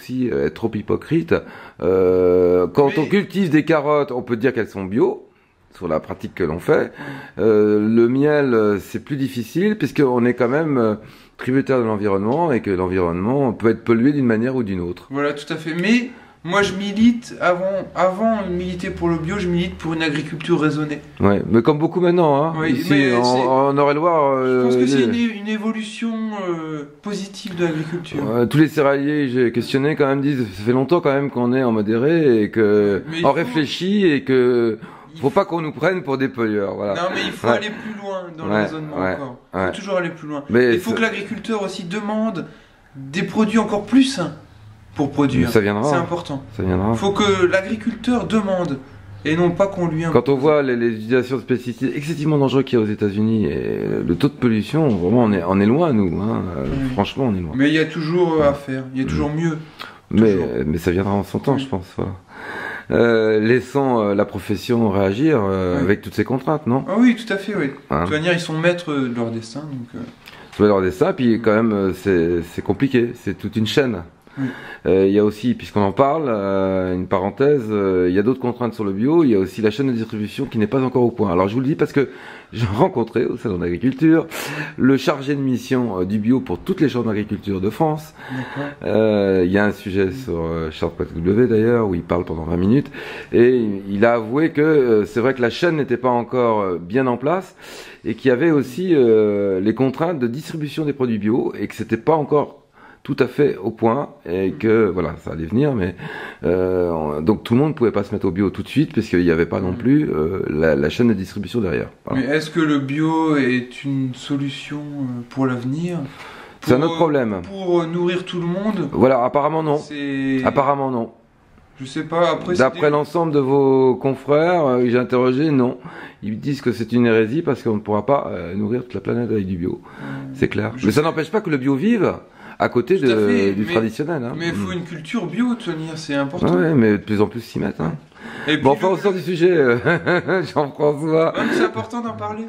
aussi être trop hypocrite. Quand on cultive des carottes, on peut dire qu'elles sont bio, sur la pratique que l'on fait. Le miel, c'est plus difficile, puisqu'on est quand même tributaire de l'environnement, et que l'environnement peut être pollué d'une manière ou d'une autre. Voilà, tout à fait. Mais moi, je milite, avant de militer pour le bio, je milite pour une agriculture raisonnée. Ouais, mais comme beaucoup maintenant, hein. Oui, Ici, mais en Eure-et-Loire... je pense que c'est une évolution positive de l'agriculture. Tous les céréaliers que j'ai questionnés quand même disent, ça fait longtemps quand même qu'on est en modéré, et que on réfléchit, et que faut pas qu'on nous prenne pour des pollueurs, voilà. Non, mais il faut aller plus loin dans le raisonnement encore. Il faut toujours aller plus loin. Mais il faut que l'agriculteur aussi demande des produits encore plus sains pour produire. Ça viendra. C'est important. Ça viendra. Il faut que l'agriculteur demande, et non pas qu'on lui impose. Quand on voit les utilisations de pesticides excessivement dangereux qu'il y a aux États-Unis, et le taux de pollution, vraiment, on est loin, nous. Hein. Franchement, on est loin. Mais il y a toujours à faire. Il y a toujours mieux. Mais ça viendra en son temps, je pense. Voilà. Laissons la profession réagir avec toutes ces contraintes, non? Ah oui, tout à fait, oui. Hein? De toute manière, ils sont maîtres de leur destin. Donc, de leur destin, puis quand même, c'est compliqué. C'est toute une chaîne. Il y a aussi, puisqu'on en parle, une parenthèse, il y a d'autres contraintes sur le bio, il y a aussi la chaîne de distribution qui n'est pas encore au point. Alors je vous le dis parce que j'ai rencontré au salon d'agriculture le chargé de mission du bio pour toutes les chambres d'agriculture de France. Il y a un sujet sur Chartres.w d'ailleurs, où il parle pendant 20 minutes, et il a avoué que c'est vrai que la chaîne n'était pas encore bien en place, et qu'il y avait aussi les contraintes de distribution des produits bio, et que c'était pas encore tout à fait au point, et que voilà, ça allait venir, mais donc tout le monde ne pouvait pas se mettre au bio tout de suite, parce qu'il n'y avait pas non plus la chaîne de distribution derrière. Voilà. Mais est-ce que le bio est une solution pour l'avenir? C'est un autre problème. Pour nourrir tout le monde? Voilà, apparemment non. Apparemment non. Je sais pas, après... D'après l'ensemble de vos confrères que j'ai interrogés, non. Ils disent que c'est une hérésie, parce qu'on ne pourra pas nourrir toute la planète avec du bio. C'est clair. Mais ça n'empêche pas que le bio vive à côté du traditionnel. Hein. Mais il faut une culture bio, de toute manière, c'est important. Ouais, mais de plus en plus s'y mettre. Hein. Et bon, enfin, au sort du sujet, Jean-François. C'est important d'en parler.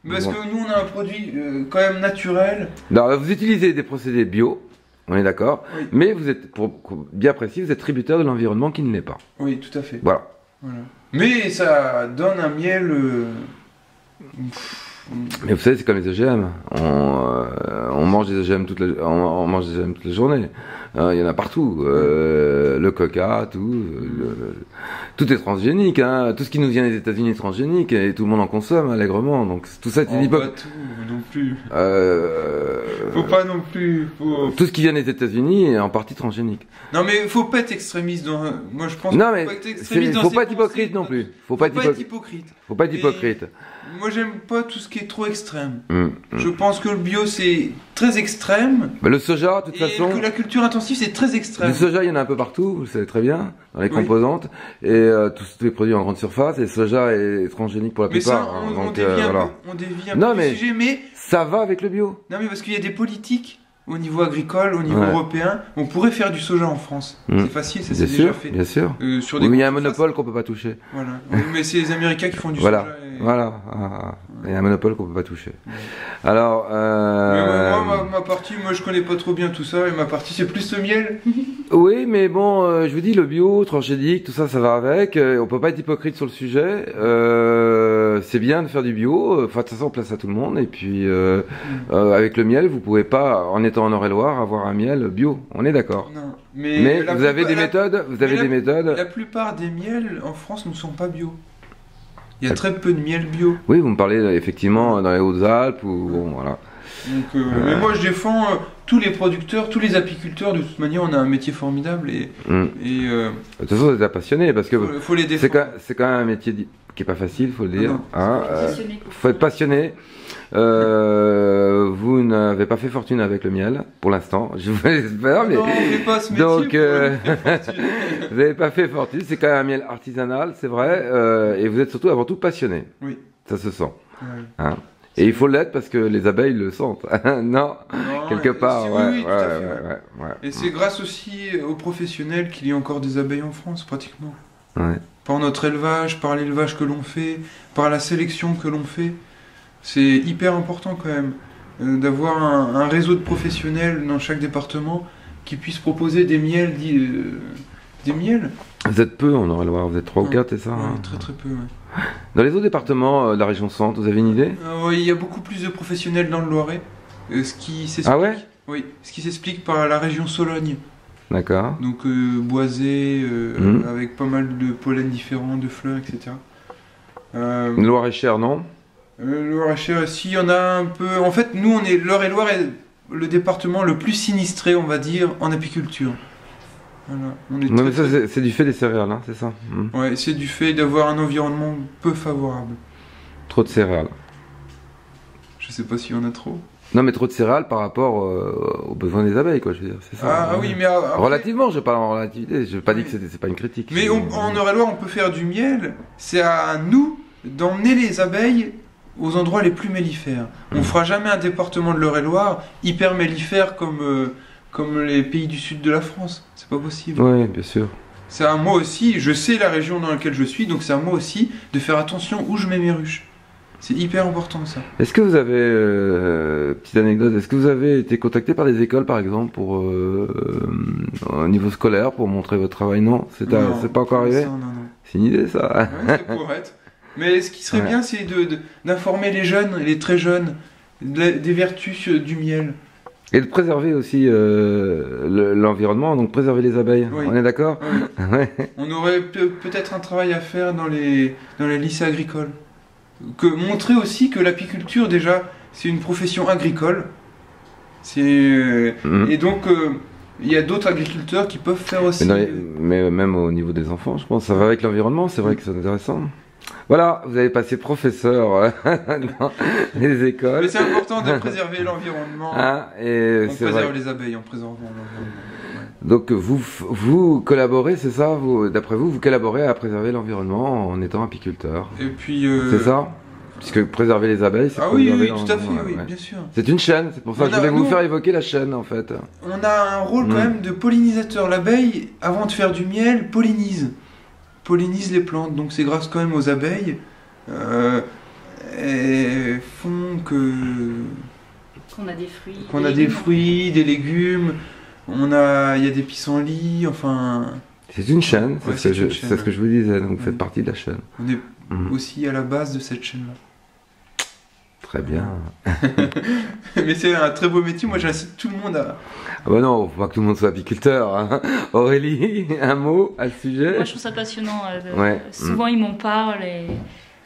Parce que nous, on a un produit quand même naturel. Non, vous utilisez des procédés bio, on est d'accord, mais vous êtes, pour bien précis, vous êtes tributaire de l'environnement qui ne l'est pas. Oui, tout à fait. Voilà. Mais ça donne un miel... Mais vous savez, c'est comme les OGM. On mange des OGM toute la journée. Il y en a partout. Le coca, tout est transgénique. Hein. Tout ce qui nous vient des États-Unis est transgénique, et tout le monde en consomme allègrement. Donc tout ça, c'est pas tout non plus. Faut pas non plus. Tout ce qui vient des États-Unis est en partie transgénique. Non, mais faut pas être extrémiste. Moi, je pense. Non, mais faut pas être hypocrite non plus. Faut pas être hypocrite. Faut pas être hypocrite. Moi, j'aime pas tout ce qui est trop extrême. Je pense que le bio, c'est très extrême. Bah, le soja, de toute façon. Et que la culture intensive, c'est très extrême. Le soja, il y en a un peu partout, vous le savez très bien, dans les composantes. Et tous les produits en grande surface. Et le soja est transgénique pour la plupart. Mais ça, on dévie un peu du sujet, mais... ça va avec le bio. Non, mais parce qu'il y a des politiques au niveau agricole, au niveau européen. On pourrait faire du soja en France. C'est facile, ça s'est déjà fait. Bien sûr. Mais il y a un monopole qu'on peut pas toucher. Voilà. Mais c'est les Américains qui font du soja. Voilà. Il y a un monopole qu'on peut pas toucher. Alors. Mais moi, ma partie, je connais pas trop bien tout ça. Et ma partie, c'est plus le miel. Oui, mais bon, je vous dis, le bio, transgénique, tout ça, ça va avec. On peut pas être hypocrite sur le sujet. C'est bien de faire du bio. Enfin, de toute façon, on place à tout le monde. Et puis, avec le miel, vous pouvez pas, en étant en Eure-et-Loire, avoir un miel bio. On est d'accord. Non. Mais vous avez des méthodes. La plupart des miels en France ne sont pas bio. Il y a très peu de miel bio. Oui, vous me parlez effectivement dans les Hautes-Alpes ou bon, voilà. Donc, mais moi je défends tous les producteurs, tous les apiculteurs. De toute manière, on a un métier formidable de toute façon, vous êtes passionné parce que faut les défendre. C'est quand même un métier qui est pas facile, faut le dire. Faut être passionné. Vous n'avez pas fait fortune avec le miel pour l'instant, je vous l'espère. Non, on fait pas ce métier. Donc, vous n'avez pas fait fortune. C'est quand même un miel artisanal, c'est vrai, et vous êtes surtout avant tout passionné. Oui. Ça se sent. Hein. Et il faut l'être parce que les abeilles le sentent. non, quelque part. Oui, tout à fait. Et c'est grâce aussi aux professionnels qu'il y a encore des abeilles en France, pratiquement. Par notre élevage, par l'élevage que l'on fait, par la sélection que l'on fait. C'est hyper important quand même d'avoir un réseau de professionnels dans chaque département qui puissent proposer des miels, des miels. Vous êtes peu en Eure-et-Loire, vous êtes 3 ou 4, c'est ça? Très très peu, ouais. Dans les autres départements de la région centre, vous avez une idée? Oui, il y a beaucoup plus de professionnels dans le Loiret, ce qui s'explique. Ah ouais? Oui, ce qui s'explique par la région Sologne. D'accord. Donc boisé, avec pas mal de pollens différents, de fleurs, etc. Loir-et-Cher, non? Loir-et-Cher, si, il y en a un peu. En fait, nous, on est l'Eure-et-Loire est le département le plus sinistré, on va dire, en apiculture. Voilà. Mais ça, c'est du fait des céréales, hein, c'est ça? Ouais, c'est du fait d'avoir un environnement peu favorable. Trop de céréales. Je sais pas s'il y en a trop. Non, mais trop de céréales par rapport aux besoins des abeilles, quoi, je veux dire, c'est ça. Ah oui, mais après... Relativement, je parle en relativité, je veux pas dire que c'est pas une critique. Mais en Eure-et-Loire, on peut faire du miel, c'est à nous d'emmener les abeilles aux endroits les plus mellifères. On fera jamais un département de l'Eure-et-Loire hyper mellifère comme les pays du sud de la France, c'est pas possible. Oui, bien sûr. C'est à moi aussi, je sais la région dans laquelle je suis, donc c'est à moi aussi de faire attention où je mets mes ruches. C'est hyper important ça. Est-ce que vous avez, petite anecdote, est-ce que vous avez été contacté par des écoles par exemple pour au niveau scolaire pour montrer votre travail? Non, c'est pas encore arrivé. Non. C'est une idée ça. Ouais, ça pourrait être. Mais ce qui serait bien, c'est d'informer les jeunes, les très jeunes, des vertus du miel. Et de préserver aussi l'environnement, donc préserver les abeilles. Oui. On est d'accord? Oui. Ouais. On aurait peut-être un travail à faire dans les lycées agricoles. Montrer aussi que l'apiculture, déjà, c'est une profession agricole. Et donc, il y a d'autres agriculteurs qui peuvent faire aussi... Mais même au niveau des enfants, je pense, ça va avec l'environnement, c'est vrai que c'est intéressant. Voilà, vous avez passé professeur dans les écoles. Mais c'est important de préserver l'environnement. On préserve les abeilles en préservant l'environnement. Ouais. Donc vous collaborez, c'est ça? D'après vous collaborez à préserver l'environnement en étant apiculteur. Et puis... C'est ça? Puisque préserver les abeilles, c'est oui, tout à fait, oui, bien sûr. C'est une chaîne, c'est pour ça que je voulais vous faire évoquer la chaîne en fait. On a un rôle quand même de pollinisateur. L'abeille, avant de faire du miel, pollinise les plantes. Donc c'est grâce quand même aux abeilles. Elles font qu'on a des fruits. Qu'on a des fruits, des légumes. Il y a des pissenlits, enfin... C'est une chaîne, c'est ce que je vous disais, donc vous faites partie de la chaîne. On est aussi à la base de cette chaîne-là. Très bien. Mais c'est un très beau métier, moi j'incite tout le monde à... Ah bah non, faut pas que tout le monde soit apiculteur. Hein. Aurélie, un mot à ce sujet? Moi je trouve ça passionnant. Souvent ils m'en parlent et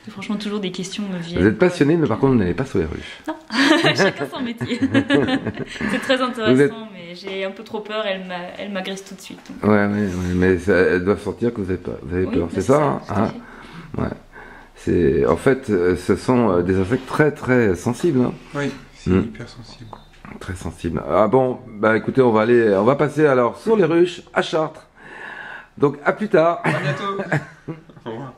franchement toujours des questions me viennent. Vous êtes passionné, mais par contre vous n'allez pas sur les ruches. Non, chacun son métier. C'est très intéressant, mais j'ai un peu trop peur, elle m'agresse tout de suite. Donc. Ouais, mais elles doivent sortir que vous avez peur, c'est ça, hein? Ouais. En fait, ce sont des insectes très très sensibles. Hein. Oui, c'est hyper sensible. Très sensible. Ah bon, bah écoutez, on va passer alors sur les ruches à Chartres. Donc à plus tard. À bientôt. Au revoir.